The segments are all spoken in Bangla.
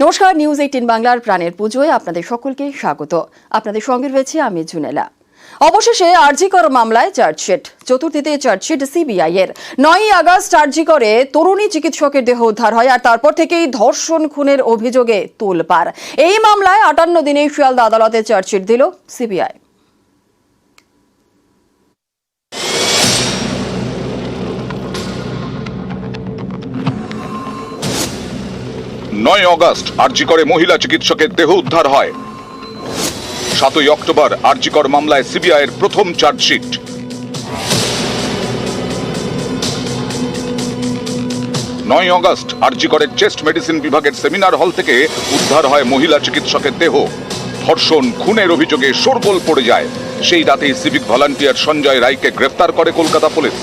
নমস্কার, নিউজ 18 বাংলার প্রাণের পুজোয় আপনাদের সকলকে স্বাগত। আপনাদের সঙ্গে রয়েছে আমি জুনেলা। অবশেষে আরজি কর মামলায় চার্জশিট, চতুর্থীতে চার্জশিট সিবিআই এর। 9ই আগস্ট আরজি করে তরুণী চিকিৎসকের দেহ উদ্ধার হয়, আর তারপর থেকেই ধর্ষণ খুনের অভিযোগে তোলপাড়। এই মামলায় 58 দিনে শিয়ালদা আদালতে চার্জশিট দিল সিবিআই। 9 অগস্ট আরজি করে মহিলা চিকিৎসকের দেহ উদ্ধার হয়। 7ই অক্টোবর আরজি কর মামলায় সিবিআই এর প্রথম চার্জশিট। 9 অগস্ট আরজি করের চেস্ট মেডিসিন বিভাগের সেমিনার হল থেকে উদ্ধার হয় মহিলা চিকিৎসকের দেহ। ধর্ষণ খুনের অভিযোগে শোরগোল পড়ে যায়। সেই রাতেই সিভিক ভলান্টিয়ার সঞ্জয় রায়কে গ্রেফতার করে কলকাতা পুলিশ।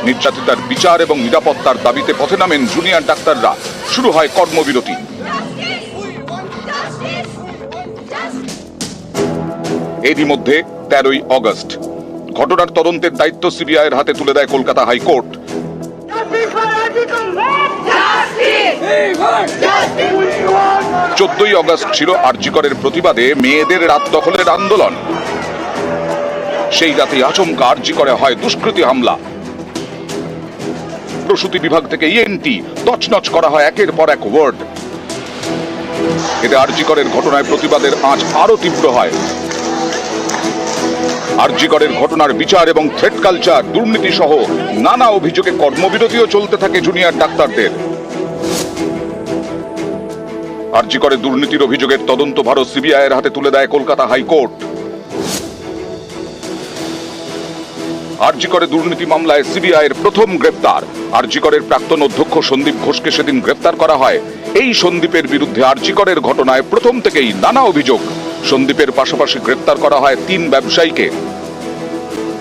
নির্যাতিতার বিচার এবং নিরাপত্তার দাবিতে পথে নামেন জুনিয়র ডাক্তাররা। শুরু হয় কর্মবিরতি। এরই মধ্যে 13ই অগস্ট ঘটনার তদন্তের দায়িত্ব সিবিআই এর হাতে তুলে দেয় কলকাতা হাইকোর্ট। 14ই অগস্ট ছিল আরজি করের প্রতিবাদে মেয়েদের রাত দখলের আন্দোলন। সেই রাতে আচমকা আরজি করে হয় দুষ্কৃতী হামলা। প্রসূতি বিভাগ থেকে ইএনটি তছনছ করা হয় একের পর এক ওয়ার্ড। এতে আরজি করের ঘটনায় প্রতিবাদের আঁচ আরো তীব্র হয়। আরজি করের ঘটনার বিচার এবং থ্রেট কালচার, দুর্নীতি সহ নানা অভিযোগে কর্মবিরতিও চলতে থাকে জুনিয়র ডাক্তারদের। আরজি করে দুর্নীতির অভিযোগের তদন্তভার সিবিআই এর হাতে তুলে দেয় কলকাতা হাইকোর্ট। আরজি করে দুর্নীতি মামলায় সিবিআই এর প্রথম গ্রেফতার। আরজি করের প্রাক্তন অধ্যক্ষ সন্দীপ ঘোষকে সেদিন গ্রেফতার করা হয়। এই সন্দীপের বিরুদ্ধে আরজি করের ঘটনায় প্রথম থেকেই নানা অভিযোগ। সন্দীপের পাশাপাশি গ্রেফতার করা হয় 3 ব্যবসায়ীকে,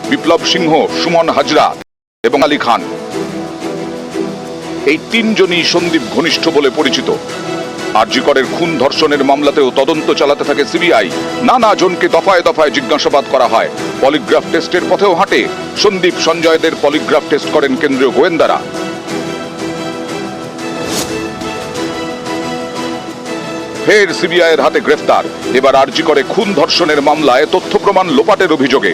বিপ্লব সিংহ, সুমন হাজরা এবং আলী খান। এই 3 জনই সন্দীপ ঘনিষ্ঠ বলে পরিচিত। আরজি করের খুন ধর্ষণের মামলাতেও তদন্ত চালাতে থাকে সিবিআই। নানা জনকে দফায় দফায় জিজ্ঞাসাবাদ করা হয়। পলিগ্রাফ টেস্টের পথেও হাঁটে। সন্দীপ সঞ্জয়দের পলিগ্রাফ টেস্ট করেন কেন্দ্রীয় গোয়েন্দারা। ফের সিবিআই এর হাতে গ্রেফতার। এবার আরজি করে খুন ধর্ষণের মামলায় তথ্য প্রমাণ লোপাটের অভিযোগে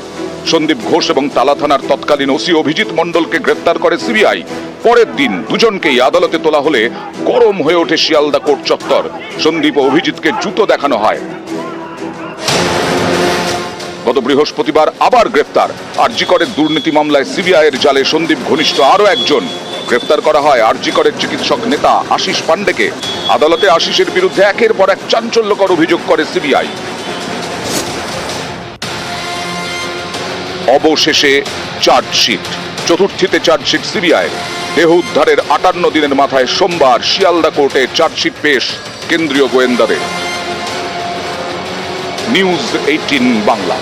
সন্দীপ ঘোষ এবং তালা থানার তৎকালীন ওসি অভিজিৎ মণ্ডলকে গ্রেফতার করে সিবিআই। পরের দিন দুজনকেই আদালতে তোলা হলে গরম হয়ে ওঠে শিয়ালদা কোর্ট চত্বর। সন্দীপ ও অভিজিৎকে জুতো দেখানো হয়। গত বৃহস্পতিবার আবার গ্রেফতার। আরজি করের দুর্নীতি মামলায় সিবিআই এর জালে সন্দীপ ঘনিষ্ঠ আরো একজন। গ্রেফতার করা হয় আরজি করের চিকিৎসক নেতা আশিস পান্ডেকে। আদালতে আশিসের বিরুদ্ধে একের পর এক চাঞ্চল্যকর অভিযোগ করে সিবিআই। অবশেষে চার্জশিট, চতুর্থীতে চার্জশিট সিবিআই। দেহ উদ্ধারের 58 দিনের মাথায় সোমবার শিয়ালদা কোর্টে চার্জশিট পেশ কেন্দ্রীয় গোয়েন্দাদের। নিউজ 18 বাংলা।